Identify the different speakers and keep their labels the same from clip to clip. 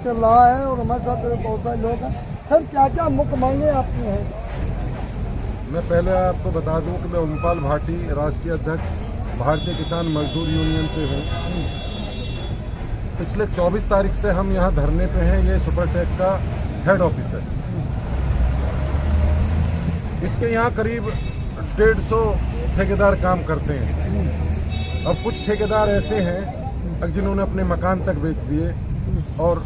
Speaker 1: चल रहा है और हमारे साथ बहुत सारे लोग हैं। सर क्या क्या मुख्य मांगे आपकी हैं?
Speaker 2: मैं पहले आपको बता दूं कि मैं ओमपाल भाटी, राष्ट्रीय अध्यक्ष भारतीय किसान मजदूर यूनियन से हूं। पिछले 24 तारीख से हम यहां धरने पे हैं। ये सुपरटेक का हेड ऑफिस है। इसके यहाँ करीब 150 ठेकेदार काम करते हैं। अब कुछ ठेकेदार ऐसे हैं जिन्होंने अपने मकान तक बेच दिए और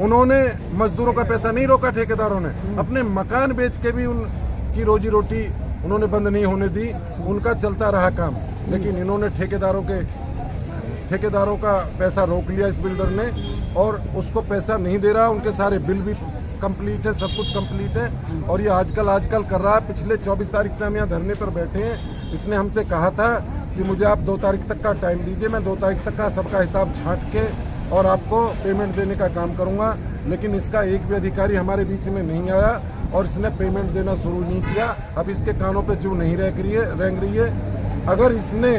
Speaker 2: उन्होंने मजदूरों का पैसा नहीं रोका। ठेकेदारों ने अपने मकान बेच के भी उनकी रोजी रोटी उन्होंने बंद नहीं होने दी, उनका चलता रहा काम। लेकिन इन्होंने ठेकेदारों का पैसा रोक लिया इस बिल्डर ने और उसको पैसा नहीं दे रहा। उनके सारे बिल भी कंप्लीट है, सब कुछ कंप्लीट है और ये आजकल कर रहा है। पिछले 24 तारीख से हम यहाँ धरने पर बैठे हैं। इसने हमसे कहा था कि मुझे आप 2 तारीख तक का टाइम दीजिए, मैं 2 तारीख तक का सबका हिसाब छांट के और आपको पेमेंट देने का काम करूंगा। लेकिन इसका एक भी अधिकारी हमारे बीच में नहीं आया और इसने पेमेंट देना शुरू नहीं किया। अब इसके कानों पे जू नहीं रेंग रही है। अगर इसने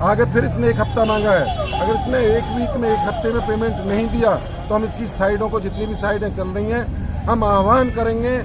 Speaker 2: आगे फिर इसने 1 हफ्ता मांगा है, अगर इसने 1 वीक में 1 हफ्ते में पेमेंट नहीं दिया तो हम इसकी साइडों को, जितनी भी साइडें चल रही हैं, हम आह्वान करेंगे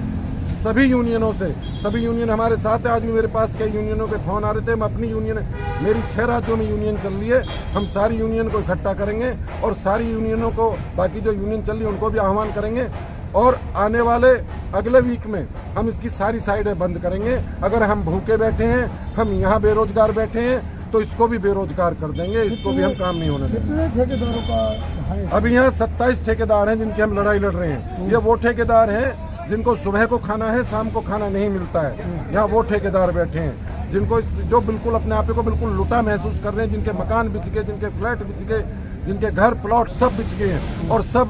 Speaker 2: सभी यूनियनों से। सभी यूनियन हमारे साथ है। आज भी मेरे पास कई यूनियनों के फोन आ रहे थे। हम अपनी यूनियन, मेरी 6 राज्यों में यूनियन चल रही है, हम सारी यूनियन को इकट्ठा करेंगे और सारी यूनियनों को, बाकी जो यूनियन चल रही है उनको भी आह्वान करेंगे और आने वाले अगले वीक में हम इसकी सारी साइडें बंद करेंगे। अगर हम भूखे बैठे हैं, हम यहाँ बेरोजगार बैठे हैं, तो इसको भी बेरोजगार कर देंगे। इसको भी हम काम नहीं होने देंगे।
Speaker 1: कितने ठेकेदारों का है?
Speaker 2: अभी यहाँ 27 ठेकेदार हैं जिनकी हम लड़ाई लड़ रहे हैं। ये वो ठेकेदार हैं जिनको सुबह को खाना है, शाम को खाना नहीं मिलता है। यहाँ वो ठेकेदार बैठे हैं जिनको, जो बिल्कुल अपने आप को बिल्कुल लुटा महसूस कर रहे हैं, जिनके मकान बिच गए, जिनके फ्लैट बिच गए, जिनके घर प्लॉट सब बिच गए हैं और सब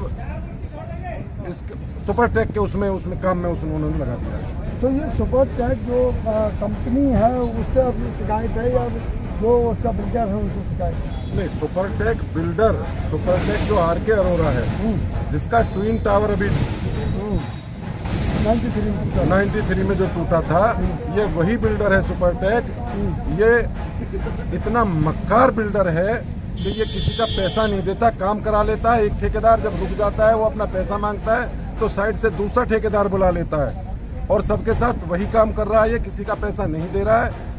Speaker 2: इस सुपरटेक के उसमें काम में उन्होंने लगा दिया।
Speaker 1: तो ये सुपरटेक जो कंपनी है उससे अपनी शिकायत है या जो उसका बिल्डर है उनसे शिकायत है?
Speaker 2: नहीं, सुपरटेक बिल्डर, सुपरटेक जो आर.के. अरोरा है, जिसका ट्विन टावर अभी 93 में जो टूटा था, ये वही बिल्डर है सुपरटेक। ये इतना मक्कार बिल्डर है कि ये किसी का पैसा नहीं देता, काम करा लेता है। एक ठेकेदार जब रुक जाता है, वो अपना पैसा मांगता है तो साइड से दूसरा ठेकेदार बुला लेता है और सबके साथ वही काम कर रहा है। ये किसी का पैसा नहीं दे रहा है।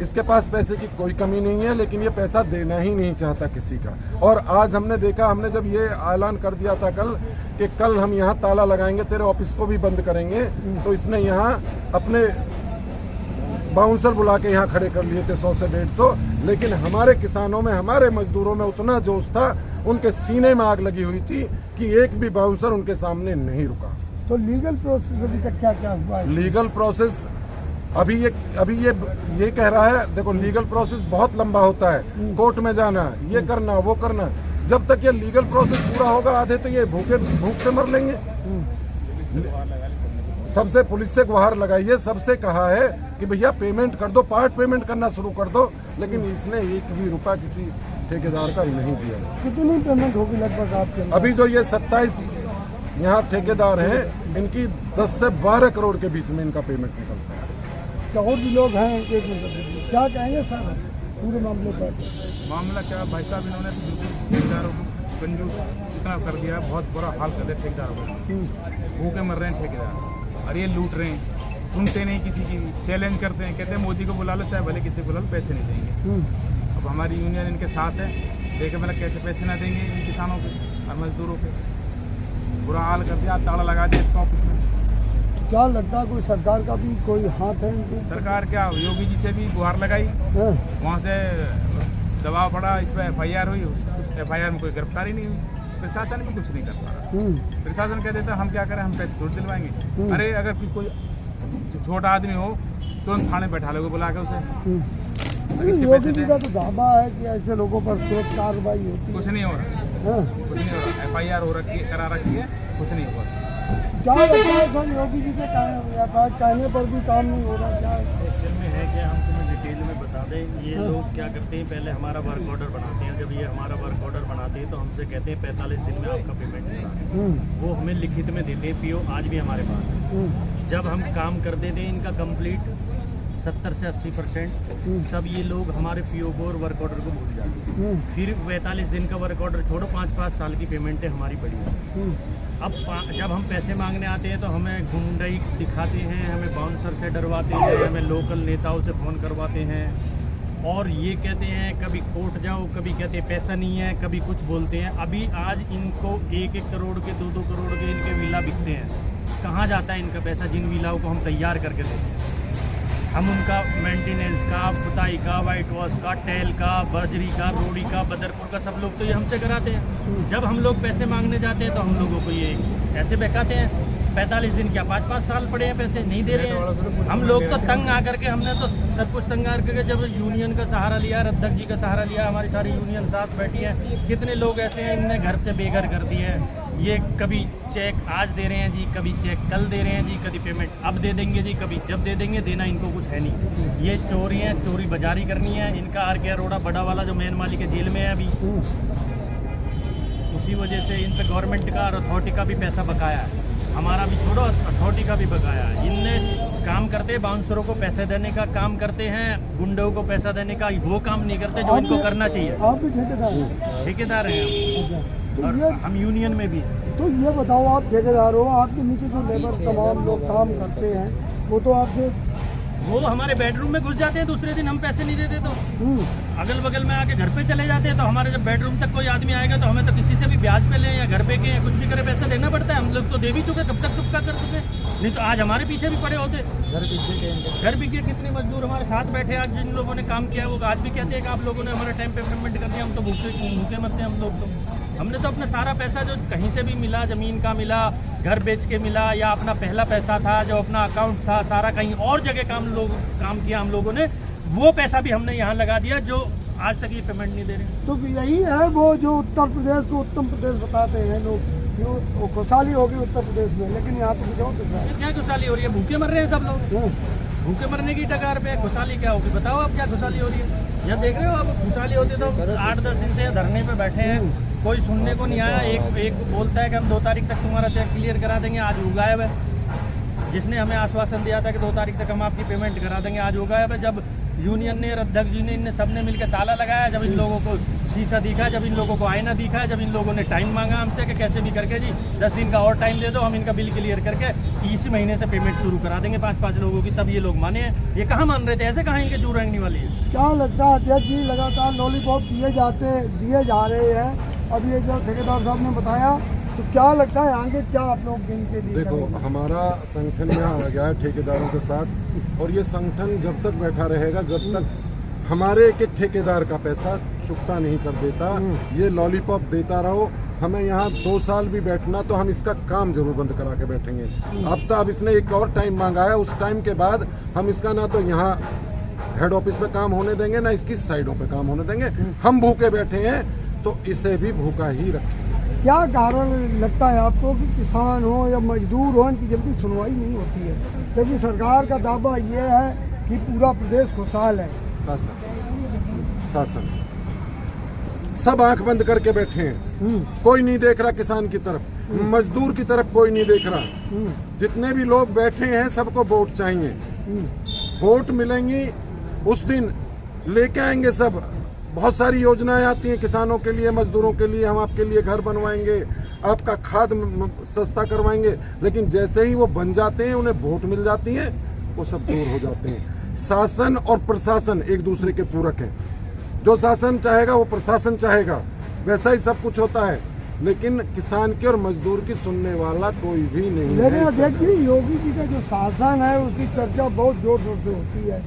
Speaker 2: इसके पास पैसे की कोई कमी नहीं है, लेकिन ये पैसा देना ही नहीं चाहता किसी का। और आज हमने देखा, हमने जब ये ऐलान कर दिया था कल कि कल हम यहाँ ताला लगाएंगे, तेरे ऑफिस को भी बंद करेंगे, तो इसने यहाँ अपने बाउंसर बुला के यहाँ खड़े कर लिए थे 100 से 150। लेकिन हमारे किसानों में, हमारे मजदूरों में उतना जोश था, उनके सीने में आग लगी हुई थी कि एक भी बाउंसर उनके सामने नहीं रुका।
Speaker 1: तो लीगल प्रोसेस अभी तक क्या क्या हुआ है?
Speaker 2: लीगल प्रोसेस अभी ये कह रहा है, देखो लीगल प्रोसेस बहुत लंबा होता है, कोर्ट में जाना, ये करना, वो करना। जब तक ये लीगल प्रोसेस पूरा होगा, आधे तो ये भूख से मर लेंगे। सबसे पुलिस से गुहार लगाइए, सबसे कहा है कि भैया पेमेंट कर दो, पार्ट पेमेंट करना शुरू कर दो, लेकिन इसने 1 भी रुपया किसी ठेकेदार का नहीं दिया।
Speaker 1: कितनी पेमेंट होगी लगभग आपके?
Speaker 2: अभी जो ये 27 यहाँ ठेकेदार हैं, इनकी 10 से 12 करोड़ के बीच में इनका पेमेंट निकलता है।
Speaker 1: तो और भी लोग हैं, एक मिनट, क्या कहेंगे सर पूरे मामले पर?
Speaker 3: मामला क्या भाई साहब, इन्होंने ठेकेदारों को कंजूस इतना कर दिया, बहुत बुरा हाल कर दिया ठेकेदारों को। भूखे मर रहे हैं ठेकेदार और ये लूट रहे हैं, सुनते नहीं किसी की, चैलेंज करते हैं, कहते हैं मोदी को बुला लो, चाहे भले किसी को बुला लो, पैसे नहीं देंगे। अब हमारी यूनियन इनके साथ है, देखे मतलब कैसे पैसे ना देंगे इन किसानों के और मजदूरों के। बुरा हाल कर दिया, ताला लगा दिया इसका ऑफिस में।
Speaker 1: क्या लगता है कोई सरकार का भी कोई हाथ है?
Speaker 3: सरकार क्या, योगी जी से भी गुहार लगाई, वहाँ से दबाव पड़ा, इस पर FIR हुई, FIR में कोई गिरफ्तारी नहीं हुई। प्रशासन भी कुछ नहीं कर पा रहा। प्रशासन कह देता हम क्या करें, हम पैसे थोड़ी दिलवाएंगे। अरे अगर कोई छोटा आदमी हो तो थाने बैठा लोगे बुला के उसे।
Speaker 1: योगी जी का तो दावा है कि ऐसे लोगों पर तुरंत कार्रवाई होती है।
Speaker 3: कुछ नहीं हो रहा, कुछ नहीं हो रहा। FIR हो रखी है, करा रखी है, कुछ नहीं हुआ।
Speaker 1: क्या लगता है सर, योगी जी के कहने पर भी काम नहीं हो रहा? क्या
Speaker 4: एक्चुअल में है कि हम तुम्हें डिटेल में बता दें, ये लोग क्या करते हैं, पहले हमारा वर्क ऑर्डर बनाते हैं। जब ये हमारा वर्क ऑर्डर बनाते हैं तो हमसे कहते हैं 45 दिन में आपका पेमेंट मिलेगा। वो हमें लिखित में देते हैं, PO आज भी हमारे पास है। जब हम काम कर देते हैं, इनका कंप्लीट 70 से 80% सब ये लोग हमारे पीओ को और वर्क ऑर्डर को भूल जाते हैं। फिर 45 दिन का वर्क ऑर्डर छोड़ो, 5-5 साल की पेमेंटें हमारी पड़ी हैं। अब जब हम पैसे मांगने आते हैं तो हमें गुंडाई दिखाते हैं, हमें बाउंसर से डरवाते हैं, हमें लोकल नेताओं से फ़ोन करवाते हैं और ये कहते हैं कभी कोर्ट जाओ, कभी कहते हैं पैसा नहीं है, कभी कुछ बोलते हैं। अभी आज इनको 1-1 करोड़ के 2-2 करोड़ के इनके विला बिकते हैं। कहाँ जाता है इनका पैसा जिन विलाओं को हम तैयार करके देते हैं? हम उनका मेंटेनेंस का, पुताई का, वाइट वॉश का, टेल का, बजरी का, रोड़ी का, बदरपुर का सब लोग तो ये हमसे कराते हैं। जब हम लोग पैसे मांगने जाते हैं तो हम लोगों को ये ऐसे बहकाते हैं। 45 दिन क्या 5-5 साल पड़े हैं, पैसे नहीं दे रहे हैं। हम लोग तो तंग आकर के, हमने तो सब कुछ तंग आकर के जब यूनियन का सहारा लिया, अध्यक्ष जी का सहारा लिया, हमारी सारी यूनियन साथ बैठी है। कितने लोग ऐसे हैं इनने घर से बेघर कर दिए हैं। ये कभी चेक आज दे रहे हैं जी, कभी चेक कल दे रहे हैं जी, कभी पेमेंट अब दे देंगे जी, कभी जब दे देंगे। देना इनको कुछ है नहीं। ये चोरी है, चोरी बाजारी करनी है। इनका RK अरोड़ा बड़ा वाला जो मेन मालिक है जेल में है अभी, उसी वजह से इन पे गवर्नमेंट का और अथॉरिटी का भी पैसा बकाया है। हमारा भी छोड़ो, अथॉरिटी का भी बकाया है। इनने काम करते हैं, बाउंसरों को पैसे देने का काम करते हैं, गुंडों को पैसा देने का वो काम नहीं करते जो इनको करना चाहिए।
Speaker 1: आप भी ठेकेदार
Speaker 4: हैं हम, और हम यूनियन में भी।
Speaker 1: तो ये बताओ, आप ठेकेदार हो, आपके नीचे जो लेबर तमाम लोग काम करते हैं वो तो आपसे
Speaker 4: वो हमारे बेडरूम में घुस जाते हैं। दूसरे दिन हम पैसे नहीं देते तो अगल बगल में आके घर पे चले जाते हैं। तो हमारे जब बेडरूम तक कोई आदमी आएगा तो हमें तो किसी से भी ब्याज पे लें या घर पे के या कुछ भी करे पैसा देना पड़ता है। हम लोग तो दे भी चुके, कब तक चुपका कर चुके, नहीं तो आज हमारे पीछे भी पड़े होते। घर भी कितने मजदूर हमारे साथ बैठे आज जिन लोगों ने काम किया वो आज भी कहते हैं कि आप लोगों ने हमारा टाइम पे पेमेंट कर दिया, हम तो भूखे मरते हैं। हम लोग तो हमने तो अपना सारा पैसा जो कहीं से भी मिला, जमीन का मिला, घर बेच के मिला, या अपना पहला पैसा था जो अपना अकाउंट था, सारा कहीं और जगह काम किया हम लोगों ने, वो पैसा भी हमने यहाँ लगा दिया जो आज तक ये पेमेंट नहीं दे रहे।
Speaker 1: तो यही है वो जो उत्तर प्रदेश को उत्तम प्रदेश बताते हैं लोग, वो खुशहाली होगी उत्तर प्रदेश में, लेकिन यहाँ तो जाओ तो
Speaker 4: क्या खुशहाली हो रही है? भूखे मर रहे हैं सब लोग, भूखे मरने की टकार पे। खुशहाली क्या होगी बताओ आप? क्या खुशहाली हो रही है? यहाँ देख रहे हो आप, खुशहाली होती तो 8-10 दिन से धरने पे बैठे हैं, कोई सुनने को नहीं आया। एक बोलता है कि हम 2 तारीख तक तुम्हारा चेक क्लियर करा देंगे, आज हो गायब है। जिसने हमें आश्वासन दिया था कि 2 तारीख तक हम आपकी पेमेंट करा देंगे, आज हो गायब है। जब यूनियन ने, अध्यक्ष जी ने, इन सबने मिलकर ताला लगाया, जब इन लोगों को शीशा दिखा, जब इन लोगों को आईना दिखा, जब इन लोगों ने टाइम मांगा हमसे कि कैसे भी करके जी 10 दिन का और टाइम दे दो, हम इनका बिल क्लियर करके इसी महीने से पेमेंट शुरू करा देंगे 5-5 लोगों की, तब ये लोग माने हैं। ये कहाँ मान रहे थे? ऐसे कहाँ इनके जू रंगने वाली है?
Speaker 1: क्या लगता है अध्यक्ष जी, लगातार लॉलीपॉप दिए जा रहे हैं, अब ये जो ठेकेदार साहब ने बताया, तो क्या लगता है आगे क्या आप लोग इनके लिए
Speaker 2: देखो
Speaker 1: करेंगे?
Speaker 2: हमारा संगठन यहाँ आ गया है ठेकेदारों के साथ, और ये संगठन जब तक बैठा रहेगा, जब तक हमारे एक ठेकेदार का पैसा चुकता नहीं कर देता, ये लॉलीपॉप देता रहो। हमें यहाँ 2 साल भी बैठना तो हम इसका काम जरूर बंद करा के बैठेंगे। अब इसने एक और टाइम मांगा है, उस टाइम के बाद हम इसका ना तो यहाँ हेड ऑफिस पे काम होने देंगे, ना इसकी साइडों पे काम होने देंगे। हम भूखे बैठे हैं तो इसे भी भूखा ही रखेंगे।
Speaker 1: क्या कारण लगता है आपको कि किसान हो या मजदूर हो, इनकी जल्दी सुनवाई नहीं होती है? क्योंकि सरकार का दावा ये है कि पूरा प्रदेश खुशहाल है। शासन सब आंख बंद करके बैठे हैं, कोई नहीं देख रहा किसान की तरफ, मजदूर की तरफ कोई नहीं देख रहा। जितने भी लोग बैठे हैं सबको वोट चाहिए, वोट मिलेंगी उस दिन लेके आएंगे सब। बहुत सारी योजनाएं आती हैं किसानों के लिए, मजदूरों के लिए, हम आपके लिए घर बनवाएंगे, आपका खाद सस्ता करवाएंगे, लेकिन जैसे ही वो बन जाते हैं, उन्हें वोट मिल जाती है, वो सब दूर हो जाते हैं। शासन और प्रशासन एक दूसरे के पूरक हैं। जो शासन चाहेगा वो प्रशासन चाहेगा, वैसा ही सब कुछ होता है, लेकिन किसान की और मजदूर की सुनने वाला कोई भी नहीं है। लेकिन अध्यक्ष जी, योगी जी का जो शासन है उसकी चर्चा बहुत जोर शोर से होती है,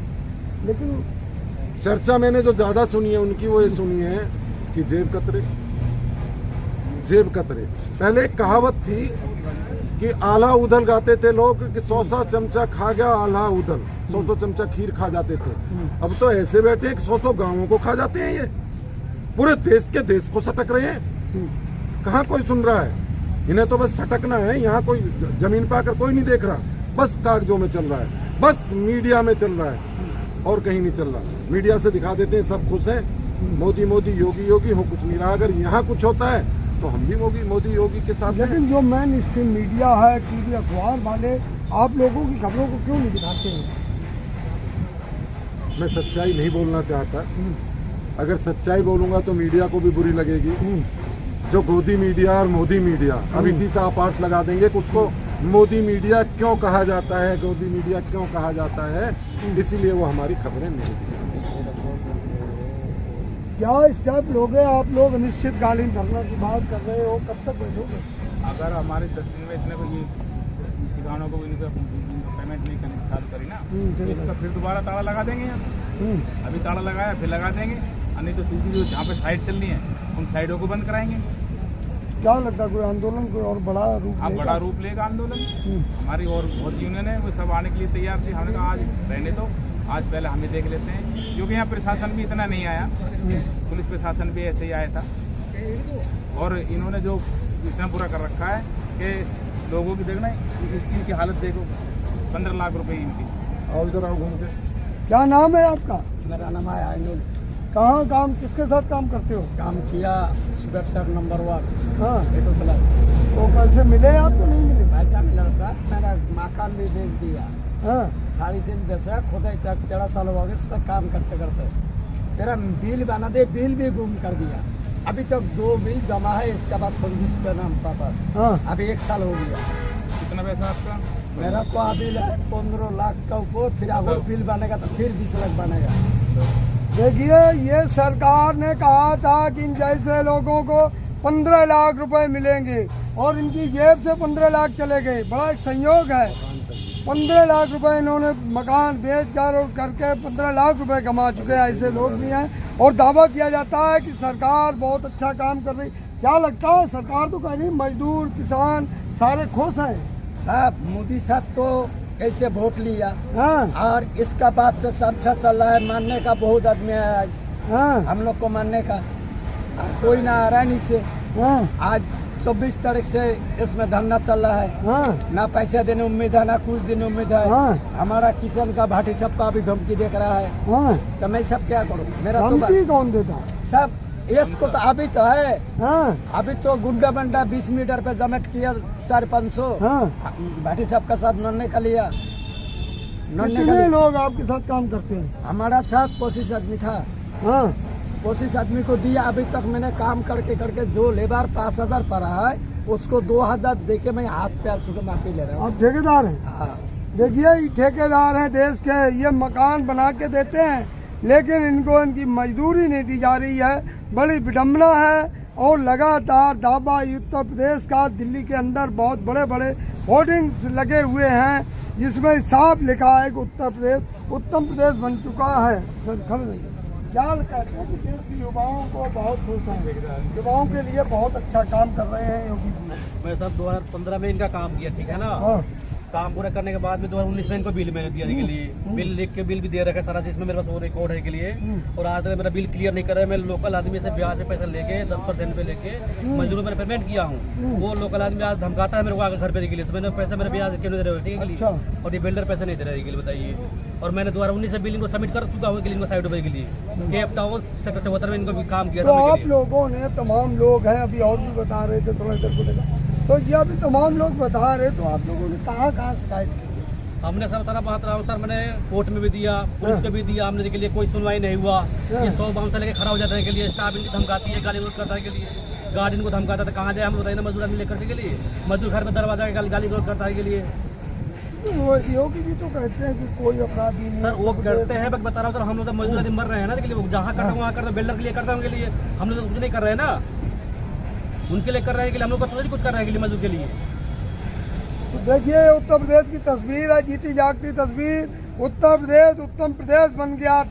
Speaker 1: लेकिन
Speaker 2: चर्चा मैंने जो ज्यादा सुनी है उनकी वो ये सुनी है कि जेब कतरे, जेब कतरे। पहले एक कहावत थी कि आला उदल गाते थे लोग कि 100 चमचा खा गया आला उदल, 100 चमचा खीर खा जाते थे। अब तो ऐसे बैठे हैं कि 100 गांवों को खा जाते हैं। ये पूरे देश को सटक रहे हैं। कहाँ कोई सुन रहा है? इन्हें तो बस सटकना है। यहाँ कोई जमीन पर आकर कोई नहीं देख रहा, बस कागजों में चल रहा है, बस मीडिया में चल रहा है, और कहीं नहीं चल रहा। मीडिया से दिखा देते हैं सब खुश हैं, मोदी मोदी योगी योगी, हो कुछ नहीं रहा। अगर यहाँ कुछ होता है तो हम भी मोदी योगी के साथ।
Speaker 1: लेकिन जो मेन स्ट्रीम मीडिया है, टीवी अखबार वाले, आप लोगों की खबरों को क्यों नहीं दिखाते हैं? मैं सच्चाई नहीं बोलना चाहता। अगर सच्चाई बोलूंगा तो मीडिया को भी बुरी लगेगी। जो गोदी मीडिया और मोदी मीडिया, अब इसी से आप आर्ट लगा देंगे कि उसको मोदी मीडिया क्यों कहा जाता है, गोदी मीडिया क्यों कहा जाता है, इसीलिए वो हमारी खबरें नहीं दिखाते।
Speaker 5: क्या स्टेप लोगे आप लोग? अनिश्चितकालीन धरना की बात कर रहे हो, कब तक बैठोगे?
Speaker 3: अगर हमारे 10 दिन में इसने कोई किसानों को इनका पेमेंट नहीं करनी चालू करी ना, तो इसका फिर दोबारा ताला लगा देंगे यहाँ। अभी ताला लगाया, फिर लगा देंगे, और नहीं तो सीधी जो जहाँ पे साइड चल रही है उन साइडों को बंद कराएंगे।
Speaker 5: क्या लगता है कोई आंदोलन कोई और बड़ा रूप
Speaker 3: अब
Speaker 5: लेगा?
Speaker 3: बड़ा रूप लेगा आंदोलन। हमारी और बहुत यूनियन है, वो सब आने के लिए तैयार थी। हमने कहा आज रहने दो, आज पहले हम ही देख लेते हैं, क्योंकि यहाँ प्रशासन भी इतना नहीं आया, पुलिस प्रशासन भी ऐसे ही आया था। और इन्होंने जो इतना बुरा कर रखा है कि लोगों की देखना इसकी हालत देखो, 15 लाख रुपए इनकी।
Speaker 1: और इधर आओ घूम के।
Speaker 5: क्या नाम है आपका?
Speaker 6: मेरा नाम है आइनुल।
Speaker 5: कहाँ काम, किसके साथ काम करते हो?
Speaker 6: काम किया सुबह नंबर 1
Speaker 5: हाँ,
Speaker 6: एटो प्लस।
Speaker 5: तो पैसे मिले आपको? नहीं मिले?
Speaker 6: पैसा मिला था, मेरा मकान भी बेच दिया,
Speaker 5: हाँ,
Speaker 6: सारी चीज बेचा, खुद 13 साल हो गए इस पर काम करते करते। तेरा बिल बना दे, बिल भी गुम कर दिया। अभी तक 2 बिल जमा है, इसके बाद सर्विस का नाम पापा।
Speaker 5: हाँ,
Speaker 6: अभी 1 साल हो गया।
Speaker 3: कितना पैसा आपका?
Speaker 6: मेरा तो बिल है 15 लाख का ऊपर, फिर और बिल बनेगा तो फिर 20 लाख बनेगा।
Speaker 5: देखिए ये सरकार ने कहा था कि इन जैसे लोगों को 15 लाख रुपए मिलेंगे और इनकी जेब से 15 लाख चले गए। बड़ा एक संयोग है। 15 लाख रुपए इन्होंने मकान बेच कर करके 15 लाख रुपए कमा चुके हैं। ऐसे लोग भी हैं और दावा किया जाता है कि सरकार बहुत अच्छा काम कर रही। क्या लगता है? सरकार तो कह रही मजदूर किसान सारे खुश हैं।
Speaker 6: साहब मोदी साहब तो कैसे वोट लिया,
Speaker 5: हाँ,
Speaker 6: और इसका बात से सबसे चल रहा है, मानने का बहुत आदमी है आज,
Speaker 5: हाँ,
Speaker 6: हम लोग को मानने का कोई ना आ रहा है नीचे।
Speaker 5: हाँ,
Speaker 6: आज 24 तारीख से इसमें धरना चल रहा है,
Speaker 5: हाँ,
Speaker 6: ना पैसे देने उम्मीद है, ना कुछ दिन उम्मीद है।
Speaker 5: हाँ।
Speaker 6: हमारा किसान का भाटी सब का अभी धमकी देख रहा है,
Speaker 5: हाँ।
Speaker 6: तो मैं सब क्या करूँ? मेरा तो
Speaker 5: धमकी कौन देता?
Speaker 6: सब इसको तो अभी तो है,
Speaker 5: हाँ,
Speaker 6: अभी तो गुड्डा बंडा 20 मीटर पे जमेट किया 400-500।
Speaker 5: हाँ।
Speaker 6: भाटी साहब का साथ नन्ने का लिया, नन्ने का
Speaker 5: कितने
Speaker 6: लिया।
Speaker 5: लोग आपके साथ काम करते हैं?
Speaker 6: हमारा साथ 25 आदमी था,
Speaker 5: हाँ,
Speaker 6: 25 आदमी को दिया। अभी तक मैंने काम करके करके जो लेबर 5000 पड़ा है उसको 2000 देके मैं हाथ पैर सुखे माफी ले रहा हूँ।
Speaker 5: आप ठेकेदार हैं?
Speaker 6: हाँ।
Speaker 5: देखिए ये ठेकेदार हैं देश के, ये मकान बना के देते हैं लेकिन इनको इनकी मजदूरी नहीं दी जा रही है। बड़ी विडम्बना है। और लगातार दावा उत्तर प्रदेश का, दिल्ली के अंदर बहुत बड़े बड़े होर्डिंग्स लगे हुए हैं जिसमें साफ लिखा है कि उत्तर प्रदेश बन चुका है। क्या कहते हैं कि देश के युवाओं को बहुत खुश हैं, युवाओं के लिए बहुत अच्छा काम कर रहे हैं योगी जी।
Speaker 4: मैं सब 2015 में इनका काम किया, ठीक है ना।
Speaker 5: हाँ,
Speaker 4: काम पूरा करने के बाद में 2019 में इनको बिल मैंने दिया के लिए, बिल लिख के बिल भी दे रखा है सारा, जिसमें मेरे पास वो रिकॉर्ड है के लिए। और आज तक मेरा बिल क्लियर नहीं कर रहा है। मैं लोकल आदमी से ब्याज पे पैसा लेके 10% पे लेके मजदूरों में पेमेंट किया हूँ। वो लोकल आदमी आज धमकाता है मेरे को आगे घर पे के लिए, तो मैंने पैसा मेरे ब्याज क्यों नहीं दे रहे, ठीक है के लिए। और ये बिल्डर पैसे नहीं दे रहे के लिए, बताइए। और मैंने 2019 से बिलिंग को सबमिट कर चुका हूँ बिलिंग को 60 रुपए के लिए। केप टाउन सेक्टर 74 में इनको भी काम किया
Speaker 5: तो
Speaker 4: था।
Speaker 5: आप लोगों ने, तमाम लोग हैं, अभी और भी बता रहे थे, थोड़ा इधर को देखा तो ये अभी तमाम लोग बता रहे, तो आप लोगों ने कहाँ कहाँ शिकायत की?
Speaker 4: हमने सब तरह बात सर, मैंने कोर्ट में भी दिया, पुलिस को भी दिया, हमने के लिए कोई सुनवाई नहीं हुआ। ये 100 बाउंसर लेके खड़ा हो जाता है के लिए, स्टाफ इनकी धमकाती है, गाली गलौज करता है के लिए, गार्ड इनको धमकाता था। कहाँ जाए हम बताइए ना, मजदूर आदमी लेकर के लिए, मजदूर घर पे दरवाजा गाली गलौज करता है के लिए।
Speaker 5: योगी जी तो कहते हैं कि कोई अपराधी नहीं।
Speaker 4: सर वो करते हैं, बस बता रहा हूँ सर, हम लोग तो मजदूर आदमी मर रहे हैं ना के लिए, जहाँ करता हूँ वहाँ करता, बिल्डर के लिए करता हूँ के लिए, हम लोग तो कुछ नहीं कर रहे हैं ना, उनके लिए कर रहे हैं के लिए, हम लोग तो कुछ कर रहे हैं के लिए मजदूर के लिए।
Speaker 5: तो देखिए उत्तर प्रदेश की तस्वीर है, जीती जागती तस्वीर। उत्तर प्रदेश बन गया।